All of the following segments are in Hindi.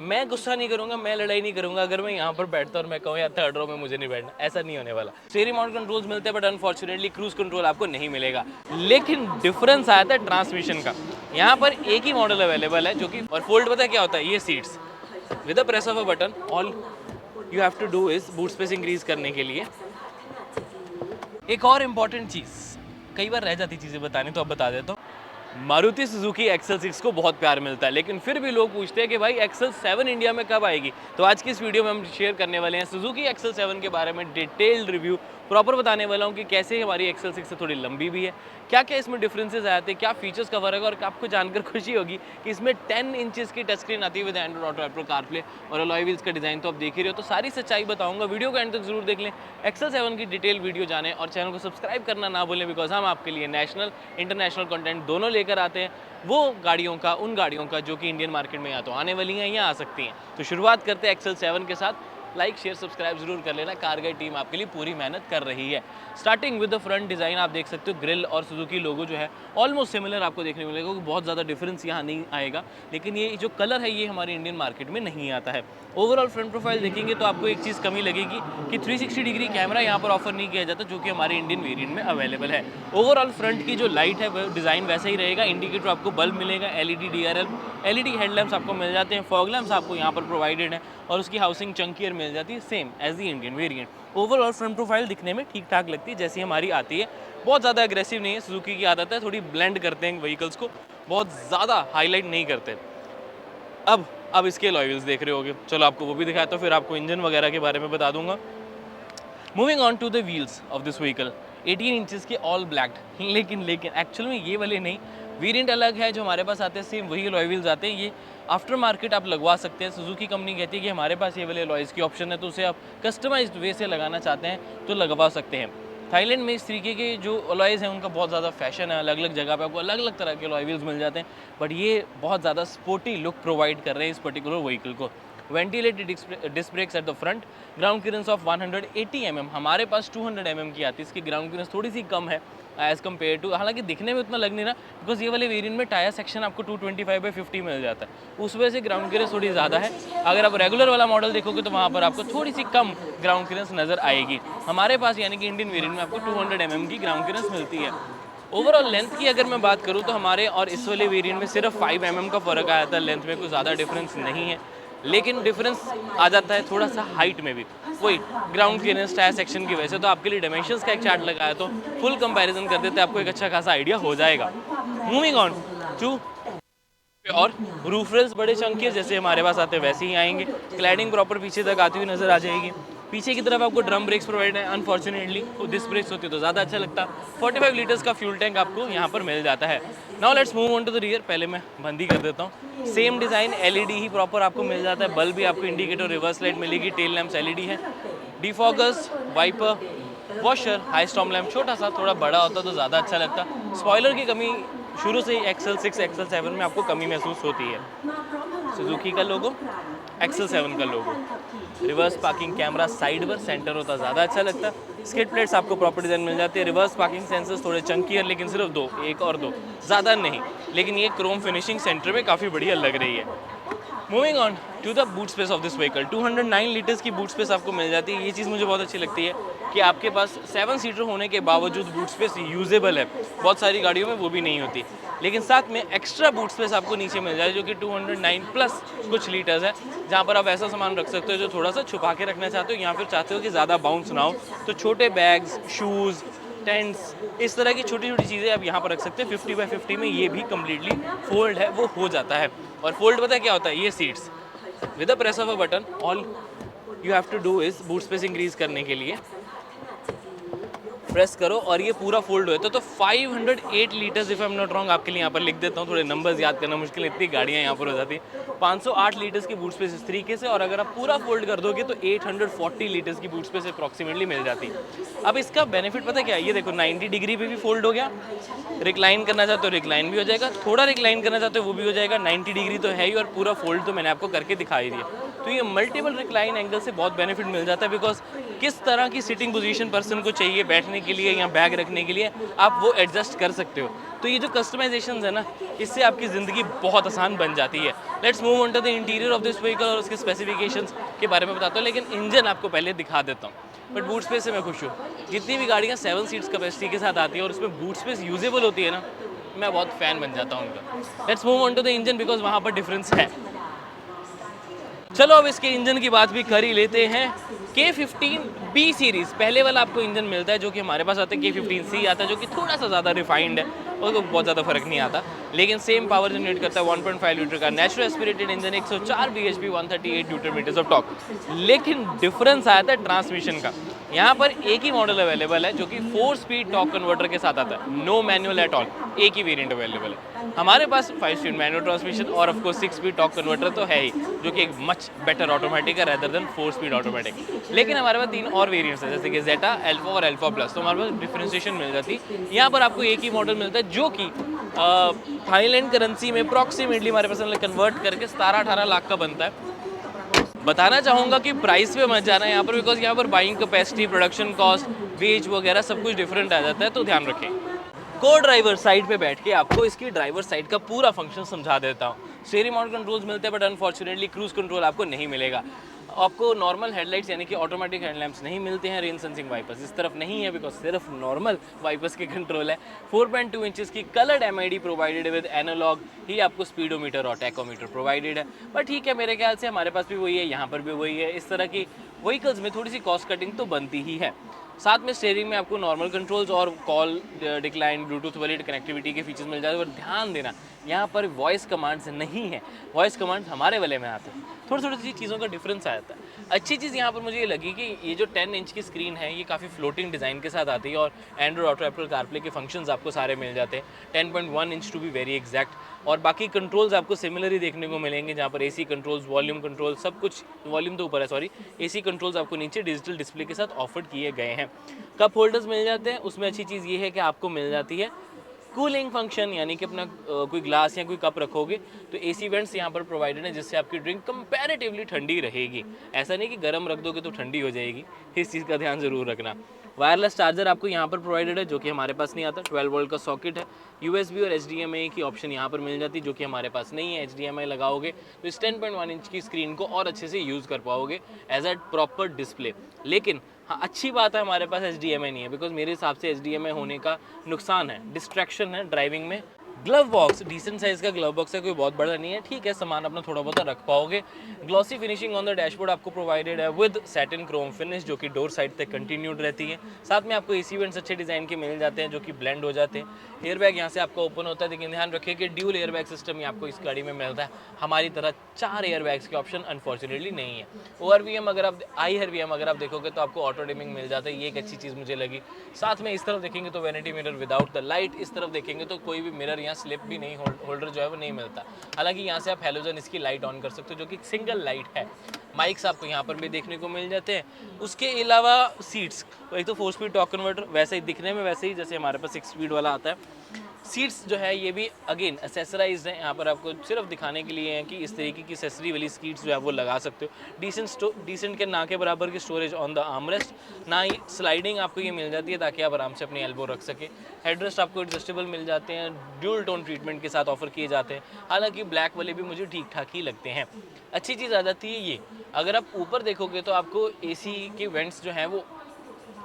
मैं गुस्सा नहीं करूंगा, मैं लड़ाई नहीं करूंगा अगर मैं यहाँ पर बैठता और मैं कहूँ यार थर्ड रो में मुझे नहीं बैठना, ऐसा नहीं होने वाला। स्टीयरिंग माउंट कंट्रोल्स मिलते हैं बट अनफॉर्चुनेटली क्रूज कंट्रोल आपको नहीं मिलेगा। लेकिन डिफरेंस आता है ट्रांसमिशन का। यहाँ पर एक ही मॉडल अवेलेबल है जो कि, और फोल्ड पता है क्या होता है, ये seats with the press of a button all you have to do is boot space increase करने के लिए। एक और इम्पॉर्टेंट चीज़, कई बार रह जाती चीज़ें बताने, तो अब बता देता हूँ। मारुति सुजुकी एक्सेल 6 को बहुत प्यार मिलता है, लेकिन फिर भी लोग पूछते हैं कि भाई एक्सेल 7 इंडिया में कब आएगी। तो आज की इस वीडियो में हम शेयर करने वाले हैं सुजुकी एक्सेल 7 के बारे में डिटेल्ड रिव्यू, प्रॉपर बताने वाला हूँ कि कैसे हमारी एक्सेल 6 से थोड़ी लंबी भी है, क्या क्या इसमें डिफरेंसेस आते हैं, क्या फीचर्स का फर्क है, और आपको जानकर खुशी होगी कि इसमें 10 इंचेस की टच स्क्रीन आती है with Android Auto, Apple CarPlay और अलॉय व्हील्स का डिज़ाइन तो आप देख ही रहे हो। तो सारी सच्चाई बताऊंगा, वीडियो को एंड तक जरूर देख लें, एक्सेल 7 की डिटेल वीडियो जाने और चैनल को सब्सक्राइब करना ना भूलें, बिकॉज हम आपके लिए नेशनल इंटरनेशनल कंटेंट दोनों लेकर आते हैं, वो गाड़ियों का, उन गाड़ियों का जो कि इंडियन मार्केट में या तो आने वाली हैं या आ सकती हैं। तो शुरुआत करते हैं एक्सेल 7 के साथ। लाइक शेयर सब्सक्राइब जरूर कर लेना, कार गाइड टीम आपके लिए पूरी मेहनत कर रही है। Starting with the front design, आप देख सकते हो ग्रिल और सुजुकी लोगो जो है ऑलमोस्ट सिमिलर आपको देखने को मिलेगा, बहुत ज़्यादा डिफरेंस यहाँ नहीं आएगा। लेकिन ये जो कलर है ये हमारे इंडियन मार्केट में नहीं आता है। ओवरऑल फ्रंट प्रोफाइल देखेंगे तो आपको एक चीज़ कमी लगेगी कि 360 डिग्री कैमरा यहाँ पर ऑफर नहीं किया जाता, जो कि हमारे इंडियन वेरिएंट में अवेलेबल है। ओवरऑल फ्रंट की जो लाइट है वो डिज़ाइन वैसा ही रहेगा, इंडिकेटर आपको बल्ब मिलेगा, एलईडी डीआरएल, एलईडी हेडलैम्प्स आपको मिल जाते हैं, फॉग लैम्प्स आपको यहाँ पर प्रोवाइडेड है और उसकी हाउसिंग चंकियर मिल जाती है same as the Indian variant. Overall front profile दिखने में ठीक ठाक लगती है जैसी हमारी आती है, बहुत ज़्यादा एग्रेसिव नहीं है। सुजुकी की आदत है थोड़ी ब्लेंड करते हैं व्हीकल्स को, बहुत ज़्यादा हाईलाइट नहीं करते। अब इसके अलॉय व्हील्स देख रहे होगे, चलो आपको वो भी दिखाया, तो फिर आपको इंजन वगैरह के बारे में बता दूंगा। Moving on to the wheels of this vehicle, 18 inches के ऑल ब्लैक, लेकिन एक्चुअल में ये वाले नहीं, वेरिएंट अलग है। जो हमारे पास आते हैं सेम वही अलॉय व्हील्स आते हैं, ये आफ्टर मार्केट आप लगवा सकते हैं। सुजुकी कंपनी कहती है कि हमारे पास ये वाले अलॉयज़ की ऑप्शन है, तो उसे आप कस्टमाइज्ड वे से लगाना चाहते हैं तो लगवा सकते हैं। थाईलैंड में इस तरीके के जो अलॉयज़ हैं उनका बहुत ज़्यादा फैशन है, अलग अलग जगह पे आपको अलग अलग तरह के अलॉय व्हील्स मिल जाते हैं, बट ये बहुत ज़्यादा स्पोर्टी लुक प्रोवाइड कर रहे हैं इस पर्टिकुलर व्हीकल को। Ventilated disc brakes at the front, ground clearance of 180 mm, हमारे पास 200 mm की आती है, इसकी ग्राउंड क्लियरेंस थोड़ी सी कम है एज़ कम्पेयर टू, हालांकि दिखने में उतना लग नहीं रहा बिकॉज ये वाले वेरिएंट में टायर सेक्शन आपको 225/50 मिल जाता है, उस वजह से ग्राउंड क्लियरेंस थोड़ी ज़्यादा है। अगर आप रेगुलर वाला मॉडल देखोगे तो वहाँ पर आपको थोड़ी सी कम ग्राउंड क्लियरेंस नज़र आएगी। हमारे पास यानी कि इंडियन वेरिएंट में आपको 200 mm की ग्राउंड क्लियरेंस मिलती है। ओवरऑल लेंथ की अगर मैं बात करूँ तो हमारे और इस वाले वेरिएंट में सिर्फ 5 mm का फ़र्क आया था, लेंथ में कोई ज़्यादा डिफरेंस नहीं है, लेकिन डिफरेंस आ जाता है थोड़ा सा हाइट में भी, वही ग्राउंड क्लियरेंस टायर सेक्शन की वजह से। तो आपके लिए डायमेंशंस का एक चार्ट लगाया तो फुल कंपैरिजन कर देते आपको एक अच्छा खासा आइडिया हो जाएगा। मूविंग ऑन टू, और रूफ रेल्स बड़े चंकी है, जैसे हमारे पास आते हैं वैसे ही आएंगे। क्लैडिंग प्रॉपर पीछे तक आती हुई नजर आ जाएगी। पीछे की तरफ आपको ड्रम ब्रेक्स प्रोवाइड है, अनफॉर्चुनेटली डिस्क ब्रेक्स होती तो ज़्यादा अच्छा लगता। 45 लीटर्स का फ्यूल टैंक आपको यहाँ पर मिल जाता है। Now let's move on to the rear, पहले मैं बंद ही कर देता हूँ। सेम डिज़ाइन, एलईडी ही प्रॉपर आपको मिल जाता है, बल्ब भी आपको इंडिकेटर, रिवर्स लाइट मिलेगी, टेल लैम्प्स एलईडी है, defoggers, wiper, washer, high storm lamp छोटा सा, थोड़ा बड़ा होता तो ज़्यादा अच्छा लगता। स्पॉइलर की कमी शुरू से ही एक्सेल 6 एक्सेल 7 में आपको कमी महसूस होती है। सुजुकी का लोगो, एक्सेल 7 का लोगो, रिवर्स पार्किंग कैमरा साइड पर सेंटर होता ज़्यादा अच्छा लगता। स्किड प्लेट्स आपको प्रॉपर डिज़ाइन मिल जाती है। रिवर्स पार्किंग सेंसर्स थोड़े चंकी है, लेकिन सिर्फ दो, एक और दो, ज़्यादा नहीं, लेकिन ये क्रोम फिनिशिंग सेंटर में काफ़ी बढ़िया लग रही है। Moving on to the boot space of this vehicle, 209 litres की बूट स्पेस आपको मिल जाती है। ये चीज़ मुझे बहुत अच्छी लगती है कि आपके पास 7 सीटर होने के बावजूद बूट स्पेस यूजेबल है, बहुत सारी गाड़ियों में वो भी नहीं होती। लेकिन साथ में एक्स्ट्रा बूट स्पेस आपको नीचे मिल जाए जो कि 209 प्लस कुछ लीटर्स है, जहाँ पर आप ऐसा सामान रख सकते हो जो थोड़ा सा छुपा के रखना चाहते हो या फिर चाहते हो कि ज़्यादा बाउंस ना हो, तो छोटे बैग्स, शूज़, टेंट्स, इस तरह की छोटी छोटी चीज़ें आप यहाँ पर रख सकते हैं। 50/50 में ये भी कम्प्लीटली फोल्ड है, वो हो जाता है। और फोल्ड पता है क्या होता है, ये seats with the press of a button all you have to do is boot space increase करने के लिए प्रेस करो और ये पूरा फोल्ड हो तो 508 litres, if I am not wrong, आपके लिए यहाँ पर लिख देता हूँ, थोड़े नंबर्स याद करना मुश्किल, इतनी गाड़ियाँ यहाँ पर हो जाती हैं। 508 लीटर्स की बूट स्पेस इस तरीके से, और अगर आप पूरा फोल्ड कर दोगे तो 840 लीटर्स की बूट स्पेस अप्रॉक्सीमेटली मिल जाती है। अब इसका बेनिफिट पता क्या है, ये देखो 90 डिग्री पे भी फोल्ड हो गया, रिक्लाइन करना चाहते हो रिक्लाइन भी हो जाएगा, थोड़ा रिक्लाइन करना चाहते हो वो भी हो जाएगा, 90 डिग्री तो है ही, और पूरा फोल्ड तो मैंने आपको करके दिखाई दिया। तो ये मल्टीपल रिक्लाइन एंगल से बहुत बेनिफिट मिल जाता है, बिकॉज किस तरह की सिटिंग पोजीशन पर्सन को चाहिए बैठने के लिए या बैग रखने के लिए आप वो एडजस्ट कर सकते हो। तो ये जो कस्टमाइजेशन है ना, इससे आपकी ज़िंदगी बहुत आसान बन जाती है। Let's move on to the interior of this vehicle और उसके स्पेसिफिकेशंस के बारे में बताता हूँ, लेकिन इंजन आपको पहले दिखा देता हूँ। बट बूट स्पेस से मैं खुश हूँ। जितनी भी गाड़ियाँ 7 सीट्स कैपेसिटी के साथ आती है और उसमें बूट स्पेस यूजेबल होती है ना, मैं बहुत फ़ैन बन जाता हूँ उनका। Let's move on to the engine because वहाँ पर डिफरेंस है। चलो अब इसके इंजन की बात भी कर ही लेते हैं। K15B सीरीज़ पहले वाला आपको इंजन मिलता है, जो कि हमारे पास आता है K15C आता है, जो कि थोड़ा सा ज़्यादा रिफाइंड है और तो बहुत ज़्यादा फर्क नहीं आता, लेकिन सेम पावर जनरेट करता है। 1.5 लीटर का natural aspirated engine, 104 bhp, 138 newton metres of torque. लेकिन डिफरेंस आता है ट्रांसमिशन का। यहाँ पर एक ही मॉडल अवेलेबल है जो कि 4 स्पीड टॉर्क कन्वर्टर के साथ आता है, नो मैनुअल एट ऑल, एक ही वेरिएंट अवेलेबल है। हमारे पास 5 स्पीड मैनुअल ट्रांसमिशन और of course 6 speed torque converter तो है ही, जो कि एक मच बेटर ऑटोमेटिक है रेदर देन 4 स्पीड ऑटोमेटिक। लेकिन हमारे पास 3 और वेरिएंट्स है, जैसे कि जेटा, अल्फा और अल्फा प्लस, तो हमारे पास डिफरेंशिएशन मिल जाती है। यहाँ पर आपको एक ही मॉडल मिलता है जो कि थाईलैंड करेंसी में अप्रॉक्सीमेटली हमारे पास कन्वर्ट करके 17-18 लाख का बनता है। बताना चाहूँगा कि प्राइस पे मत जाना यहाँ पर, बिकॉज यहाँ पर buying capacity, production cost, wage वगैरह सब कुछ डिफरेंट आ जाता है, तो ध्यान रखें। को ड्राइवर साइड पे बैठ के आपको इसकी ड्राइवर साइड का पूरा फंक्शन समझा देता हूँ। स्टीयरिंग माउंट कंट्रोल्स मिलते हैं, बट अनफॉर्चुनेटली क्रूज कंट्रोल आपको नहीं मिलेगा। आपको नॉर्मल हेडलाइट्स यानी कि ऑटोमेटिक हेडलैम्प्स नहीं मिलते हैं। रेन सेंसिंग वाइपर्स इस तरफ नहीं है, बिकॉज सिर्फ नॉर्मल वाइपर्स के कंट्रोल है। 4.2 इंचेस की coloured MID provided with analogue ही आपको स्पीडोमीटर और टैकोमीटर प्रोवाइडेड है। बट ठीक है, मेरे ख्याल से हमारे पास भी वही है, यहाँ पर भी वही है। इस तरह की व्हीकल्स में थोड़ी सी कॉस्ट कटिंग तो बनती ही है। साथ में स्टीयरिंग में आपको नॉर्मल कंट्रोल्स और कॉल डिक्लाइन, ब्लूटूथ वाली कनेक्टिविटी के फीचर्स मिल जाते हैं। पर ध्यान देना, यहाँ पर वॉइस कमांड्स नहीं है, वॉइस कमांड्स हमारे वाले में आते हैं। थोड़ी थोड़ी सी चीज़ों का डिफरेंस आ जाता है। अच्छी चीज़ यहाँ पर मुझे ये लगी कि ये जो 10 इंच की स्क्रीन है, ये काफ़ी फ्लोटिंग डिज़ाइन के साथ आती है और एंड्रॉइड ऑटो, एप्पल कारप्ले के फंक्शंस आपको सारे मिल जाते हैं। 10.1 inch to be very exact, और बाकी कंट्रोल्स आपको सिमिलर ही देखने को मिलेंगे, जहाँ पर एसी कंट्रोल्स, वॉल्यूम कंट्रोल, सब कुछ, वॉल्यूम तो ऊपर है सॉरी, एसी कंट्रोल्स आपको नीचे डिजिटल डिस्प्ले के साथ ऑफर किए गए हैं। कप होल्डर्स मिल जाते हैं। उसमें अच्छी चीज़ ये है कि आपको मिल जाती है कूलिंग फंक्शन, यानी कि अपना कोई ग्लास या कोई कप रखोगे तो एसी वेंट्स यहाँ पर प्रोवाइडेड है, जिससे आपकी ड्रिंक कंपैरेटिवली ठंडी रहेगी। ऐसा नहीं कि गर्म रख दोगे तो ठंडी हो जाएगी, इस चीज़ का ध्यान ज़रूर रखना। वायरलेस चार्जर आपको यहाँ पर प्रोवाइडेड है, जो कि हमारे पास नहीं आता। 12 वोल्ट का सॉकेट है। USB और HDMI की ऑप्शन यहाँ पर मिल जाती है, जो कि हमारे पास नहीं है। HDMI लगाओगे तो इस 10.1 इंच की स्क्रीन को और अच्छे से यूज़ कर पाओगे एज अ प्रॉपर डिस्प्ले। लेकिन हाँ, अच्छी बात है हमारे पास HDMI नहीं है, बिकॉज मेरे हिसाब से HDMI होने का नुकसान है, डिस्ट्रैक्शन है ड्राइविंग में। ग्लव बॉक्स डिसेंट साइज का ग्लव बॉक्स है, कोई बहुत बड़ा नहीं है, ठीक है, सामान अपना थोड़ा बहुत रख पाओगे। Glossy finishing on the dashboard आपको प्रोवाइडेड है विद सैटिन क्रोम फिनिश, जो कि डोर साइड तक कंटिन्यूड रहती है। साथ में आपको एसी वेंट्स अच्छे डिज़ाइन के मिल जाते हैं, जो कि ब्लेंड हो जाते हैं। एयर बैग यहाँ से आपका ओपन होता है, लेकिन ध्यान रखिए कि ड्यूल एयर बैग सिस्टम ही आपको इस गाड़ी में मिलता है। हमारी तरह 4 एयर बैग्स के ऑप्शन अनफॉर्चुनेटली नहीं है। ORVM अगर आप IRVM अगर आप देखोगे तो आपको ऑटो डिमिंग मिल जाता है, ये एक अच्छी चीज़ मुझे लगी। साथ में इस तरफ देखेंगे तो vanity mirror without the light, इस तरफ देखेंगे तो कोई भी मिरर यहाँ स्लिप भी नहीं, होल्डर जो है वो नहीं मिलता। हालांकि यहाँ से आप हेलोजन इसकी लाइट ऑन कर सकते हो, जो कि सिंगल लाइट है। माइक्स आपको यहाँ पर भी देखने को मिल जाते हैं। उसके अलावा सीट्स, एक तो 4 स्पीड टॉर्क कन्वर्टर, वैसे ही दिखने में वैसे ही जैसे हमारे पास 6 स्पीड वाला आता है। सीट्स जो है ये भी अगेन एसेसराइज्ड है, यहाँ पर आपको सिर्फ दिखाने के लिए है कि इस तरीके की एसेसरी वाली सीट्स जो है वो लगा सकते हो। डिसेंट के ना के बराबर की स्टोरेज ऑन द आर्मरेस्ट, ना ही स्लाइडिंग आपको ये मिल जाती है ताकि आप आराम से अपनी एल्बो रख सके। हेडरेस्ट आपको एडजस्टेबल मिल जाते हैं, ड्यूल टोन ट्रीटमेंट के साथ ऑफर किए जाते हैं। हालांकि ब्लैक वाले भी मुझे ठीक ठाक ही लगते हैं। अच्छी चीज़ आ जाती है ये, अगर आप ऊपर देखोगे तो आपको AC के वेंट्स जो हैं वो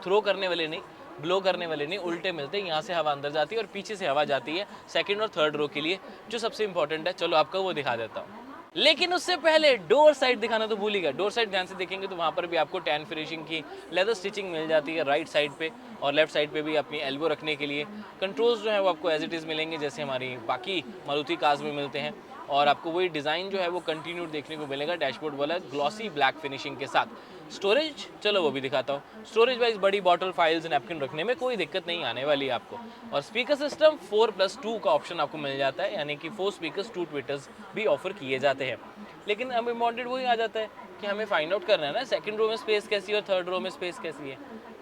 थ्रो करने वाले नहीं, ब्लो करने वाले नहीं, उल्टे मिलते हैं। यहाँ से हवा अंदर जाती है और पीछे से हवा जाती है सेकंड और थर्ड रो के लिए, जो सबसे इंपॉर्टेंट है। चलो आपका वो दिखा देता हूँ, लेकिन उससे पहले डोर साइड दिखाना तो भूल ही गया। डोर साइड ध्यान से देखेंगे तो वहाँ पर भी आपको टैन फिनिशिंग की लेदर स्टिचिंग मिल जाती है राइट साइड पे, और लेफ्ट साइड पे भी अपनी एल्बो रखने के लिए कंट्रोल्स जो है वो आपको एज इट इज़ मिलेंगे, जैसे हमारी बाकी मारुति कार्स में मिलते हैं। और आपको वही डिज़ाइन जो है वो कंटिन्यूड देखने को मिलेगा डैशबोर्ड वाला ग्लॉसी ब्लैक फिनिशिंग के साथ। स्टोरेज, चलो वो भी दिखाता हूँ। स्टोरेज वाइज बड़ी बॉटल, फाइल्स, नैपकिन रखने में कोई दिक्कत नहीं आने वाली है आपको। और स्पीकर सिस्टम 4+2 का ऑप्शन आपको मिल जाता है, यानी कि 4 स्पीकर्स 2 ट्विटर्स भी ऑफर किए जाते हैं। लेकिन अब इम्पॉर्टेंट वही आ जाता है कि हमें फाइंड आउट करना है ना, सेकंड रो में स्पेस कैसी है और थर्ड रो में स्पेस कैसी है।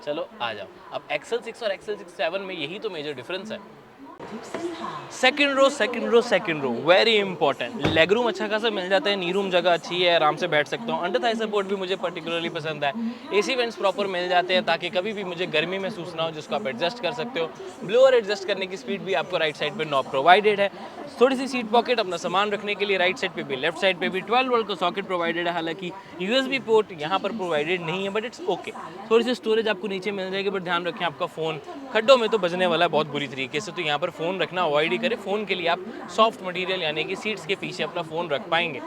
चलो आ जाओ, अब XL6 और XL7 में यही तो मेजर डिफरेंस है। Second row very important. Leg room अच्छा खासा मिल जाता है, नी रूम जगह अच्छी है, आराम से बैठ सकता हूँ। अंडर थाई सपोर्ट भी मुझे पर्टिकुलरली पसंद है। एसी वेंट्स प्रॉपर मिल जाते हैं ताकि कभी भी मुझे गर्मी महसूस ना हो, जिसको आप एडजस्ट कर सकते हो। ब्लोअर एडजस्ट करने की स्पीड भी आपको राइट साइड पे नॉब प्रोवाइडेड है। थोड़ी सी सीट पॉकेट अपना सामान रखने के लिए राइट साइड पे भी लेफ्ट साइड पे भी। 12 वोल्ट का सॉकेट प्रोवाइडेड है, हालांकि यूएसबी पोर्ट यहाँ पर प्रोवाइडेड नहीं है, बट इट्स ओके। थोड़ी सी स्टोरेज आपको नीचे मिल जाएगी, बट ध्यान रखें आपका फ़ोन खड्डों में तो बजने वाला है बहुत बुरी तरीके से, तो यहाँ पर फ़ोन रखना अवॉइड ही करें। फ़ोन के लिए आप सॉफ्ट मटेरियल यानी कि सीट्स के पीछे अपना फ़ोन रख पाएंगे।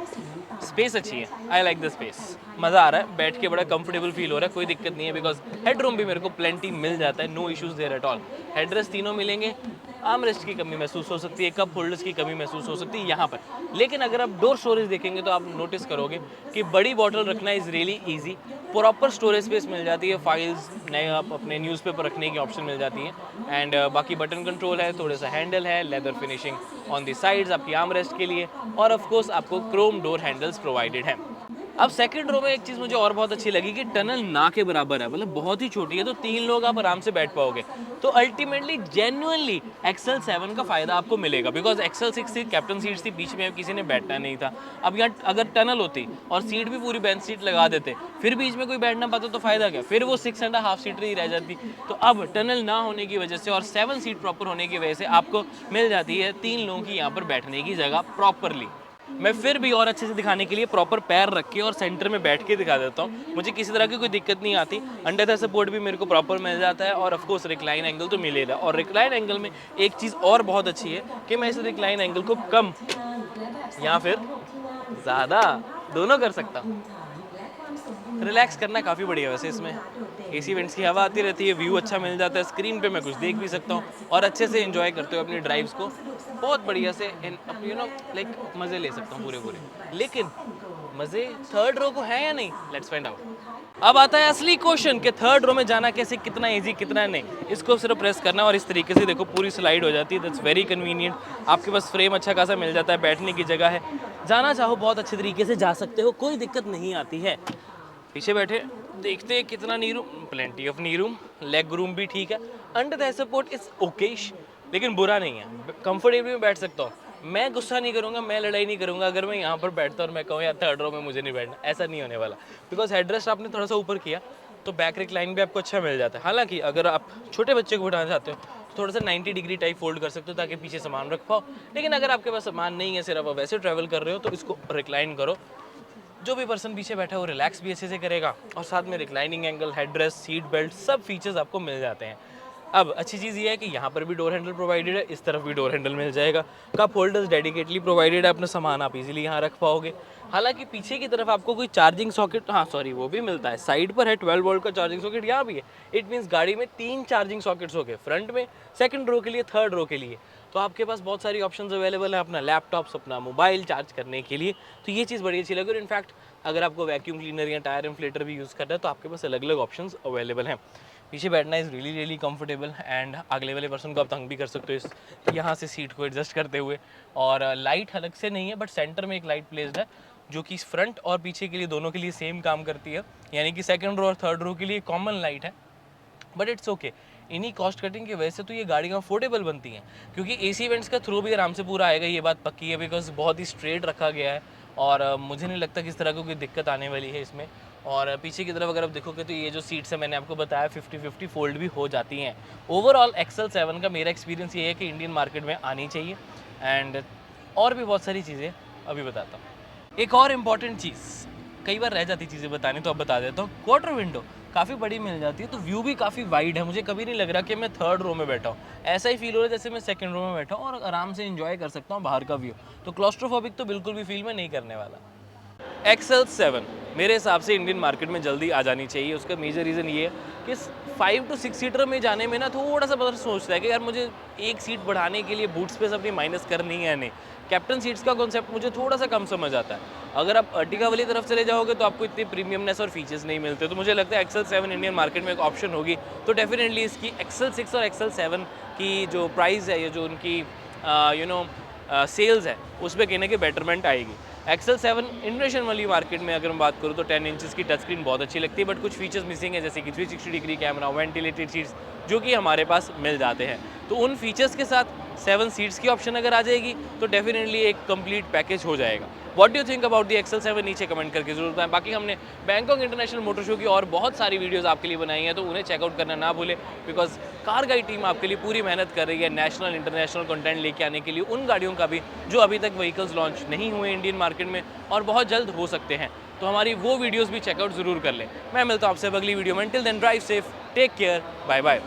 स्पेस अच्छी है, आई लाइक द स्पेस, मज़ा आ रहा है, बैठ के बड़ा कंफर्टेबल फील हो रहा है, कोई दिक्कत नहीं है। बिकॉज हेड रूम भी मेरे को प्लेंटी मिल जाता है, no issues there at all. Headrest तीनों मिलेंगे। आर्म रेस्ट की कमी महसूस हो सकती है, कप होल्डर्स की कमी महसूस हो सकती है यहाँ पर, लेकिन अगर आप डोर स्टोरेज देखेंगे तो आप नोटिस करोगे कि बड़ी बॉटल रखना is really easy. Proper storage space मिल जाती है, फाइल्स नए आप अपने न्यूज़पेपर रखने की ऑप्शन मिल जाती है। एंड बाकी बटन कंट्रोल है, थोड़ा सा हैंडल है, leather finishing on the sides आपकी आर्म रेस्ट के लिए, और ऑफ कोर्स आपको क्रोम डोर हैंडल्स प्रोवाइडेड है। अब सेकंड रो में एक चीज़ मुझे और बहुत अच्छी लगी कि टनल ना के बराबर है, मतलब बहुत ही छोटी है, तो 3 लोग आप आराम से बैठ पाओगे। तो अल्टीमेटली जेन्युइनली एक्सेल 7 का फ़ायदा आपको मिलेगा, बिकॉज एक्सेल 6 थी, कैप्टन सीट्स थी, बीच में अब किसी ने बैठना नहीं था। अब यहाँ अगर टनल होती और सीट भी पूरी बेंच सीट लगा देते, फिर बीच में कोई बैठना पाता तो फ़ायदा क्या, फिर वो 6.5 सीटर ही रह जाती। तो अब टनल ना होने की वजह से और 7 सीट प्रॉपर होने की वजह से आपको मिल जाती है 3 लोगों की यहाँ पर बैठने की जगह प्रॉपरली। मैं फिर भी और अच्छे से दिखाने के लिए प्रॉपर पैर रख के और सेंटर में बैठ के दिखा देता हूँ, मुझे किसी तरह की कोई दिक्कत नहीं आती। अंडर थाई सपोर्ट भी मेरे को प्रॉपर मिल जाता है, और ऑफ कोर्स रिक्लाइन एंगल तो मिलेगा। और रिक्लाइन एंगल में एक चीज़ और बहुत अच्छी है कि मैं इस रिक्लाइन एंगल को कम या फिर ज़्यादा दोनों कर सकता हूँ। रिलैक्स करना काफ़ी बढ़िया है वैसे इसमें। एसी वेंट्स की हवा आती रहती है, व्यू अच्छा मिल जाता है, स्क्रीन पे मैं कुछ देख भी सकता हूँ और अच्छे से एंजॉय करते हुए अपनी ड्राइव्स को बहुत बढ़िया से लाइक मज़े ले सकता हूँ पूरे पूरे। लेकिन मज़े थर्ड रो को है या नहीं, लेट्स फाइंड आउट। अब आता है असली क्वेश्चन कि थर्ड रो में जाना कैसे, कितना इजी कितना नहीं। इसको सिर्फ प्रेस करना और इस तरीके से देखो पूरी स्लाइड हो जाती है। That's very convenient. आपके पास फ्रेम अच्छा खासा मिल जाता है, बैठने की जगह है, जाना चाहो बहुत अच्छे तरीके से जा सकते हो, कोई दिक्कत नहीं आती है। पीछे बैठे देखते हैं कितना नी room, plenty of knee room. Leg room भी ठीक है। Under Thai support is Okesh, लेकिन बुरा नहीं है, कंफर्टेबली में बैठ सकता हूँ। मैं गुस्सा नहीं करूँगा, मैं लड़ाई नहीं करूँगा अगर मैं यहाँ पर बैठता और मैं कहूँ यार थर्ड रो में मुझे नहीं बैठना, ऐसा नहीं होने वाला। बिकॉज हेडरेस्ट आपने थोड़ा सा ऊपर किया तो बैक रिक्लाइन भी आपको अच्छा मिल जाता है। हालांकि अगर आप छोटे बच्चे को बिठाना चाहते हो तो थोड़ा सा 90 डिग्री टाइप फोल्ड कर सकते हो ताकि पीछे सामान रख पाओ। लेकिन अगर आपके पास सामान नहीं है, सिर्फ आप वैसे ट्रैवल कर रहे हो, तो इसको रिक्लाइन करो। जो भी पर्सन पीछे बैठा है वो रिलैक्स भी अच्छे से करेगा, और साथ में reclining angle, headrest, seat belt, सब फीचर्स आपको मिल जाते हैं। अब अच्छी चीज़ ये है कि यहाँ पर भी डोर हैंडल प्रोवाइडेड है, इस तरफ भी डोर हैंडल मिल जाएगा। कप होल्डर्स डेडिकेटली प्रोवाइडेड है, अपना सामान आप इजीली यहाँ रख पाओगे। हालांकि पीछे की तरफ आपको कोई चार्जिंग सॉकेट, हाँ सॉरी, वो भी मिलता है, साइड पर है 12 वोल्ट का चार्जिंग सॉकेट, यहाँ भी है। इट मीन्स गाड़ी में 3 चार्जिंग सॉकेट्स हो गए, फ्रंट में, सेकंड रो के लिए, थर्ड रो के लिए। तो आपके पास बहुत सारी ऑप्शंस अवेलेबल है अपना लैपटॉप्स, अपना मोबाइल चार्ज करने के लिए। तो ये चीज़ बड़ी अच्छी लगी। और इनफैक्ट अगर आपको वैक्यूम क्लीनर या टायर इन्फ्लेटर भी यूज़ करना है तो आपके पास अलग अलग ऑप्शंस अवेलेबल हैं। पीछे बैठना is really really comfortable, and अगले वाले पर्सन को आप तंग भी कर सकते हो इस यहाँ से सीट को एडजस्ट करते हुए। और लाइट अलग से नहीं है, बट सेंटर में एक लाइट प्लेस्ड है जो कि फ्रंट और पीछे के लिए दोनों के लिए सेम काम करती है, यानी कि सेकंड रो और थर्ड रो के लिए कॉमन लाइट है। बट इट्स ओके, इन्हीं कॉस्ट कटिंग की वजह से तो ये गाड़ियाँ अफोर्डेबल बनती हैं, क्योंकि एसी इवेंट्स का थ्रू भी आराम से पूरा आएगा, ये बात पक्की है। बिकॉज बहुत ही स्ट्रेट रखा गया है और मुझे नहीं लगता किस तरह की कोई दिक्कत आने वाली है इसमें। और पीछे की तरफ अगर आप देखोगे तो ये जो सीट्स है मैंने आपको बताया 50-50 फोल्ड भी हो जाती हैं। ओवरऑल एक्सेल 7 का मेरा एक्सपीरियंस ये है कि इंडियन मार्केट में आनी चाहिए। एंड और भी बहुत सारी चीज़ें अभी बताता हूँ। एक और इम्पॉर्टेंट चीज़, कई बार रह जाती चीज़ें बतानी, तो अब बता देता हूँ। क्वार्टर विंडो काफ़ी बड़ी मिल जाती है, तो व्यू भी काफ़ी वाइड है। मुझे कभी नहीं लग रहा कि मैं थर्ड रो में बैठा हूँ, ऐसा ही फील हो रहा है जैसे मैं सेकंड रो में बैठा हूँ और आराम से एंजॉय कर सकता हूँ बाहर का व्यू। तो क्लॉस्ट्रोफोबिक तो बिल्कुल भी फील मैं नहीं करने वाला। एक्सेल 7 मेरे हिसाब से इंडियन मार्केट में जल्दी आ जानी चाहिए। उसका मेजर रीज़न ये है कि 5 to 6 सीटर में जाने में ना थोड़ा सा बदल सोचता है कि यार मुझे एक सीट बढ़ाने के लिए बूट स्पेस अपनी माइनस करनी है या नहीं। कैप्टन सीट्स का कॉन्सेप्ट मुझे थोड़ा सा कम समझ आता है। अगर आप अर्टिगा वाली तरफ चले जाओगे तो आपको इतनी प्रीमियमनेस और फीचर्स नहीं मिलते। तो मुझे लगता है एक्सेल 7 इंडियन मार्केट में एक ऑप्शन होगी तो डेफिनेटली इसकी एक्सेल 6 और एक्सेल 7 की जो प्राइस है, ये जो उनकी सेल्स है, उस पर कहने की बेटरमेंट आएगी। एक्सेल 7 इंडोनेशियन वाली मार्केट में अगर मैं बात करूँ तो 10 इंचेस की टच स्क्रीन बहुत अच्छी लगती है, बट कुछ फीचर्स मिसिंग है, जैसे कि 360 डिग्री कैमरा, वेंटिलेटेड सीट्स, जो कि हमारे पास मिल जाते हैं। तो उन फीचर्स के साथ 7 सीट्स की ऑप्शन अगर आ जाएगी तो डेफिनेटली एक कंप्लीट पैकेज हो जाएगा। What do you think about the XL 7 नीचे कमेंट करके जरूर बताएं। बाकी हमने बैंकॉक इंटरनेशनल मोटर शो की और बहुत सारी वीडियोस आपके लिए बनाई हैं, तो उन्हें चेकआउट करना ना भूलें, बिकॉज कार गाइड टीम आपके लिए पूरी मेहनत कर रही है नेशनल इंटरनेशनल कंटेंट लेके आने के लिए, उन गाड़ियों का भी जो अभी तक व्हीकल्स लॉन्च नहीं हुए इंडियन मार्केट में और बहुत जल्द हो सकते हैं। तो हमारी वो वीडियोस भी चेकआउट जरूर कर लें। मैं मिलता हूँ आपसे अगली वीडियो में। Till then drive safe, take care, bye bye.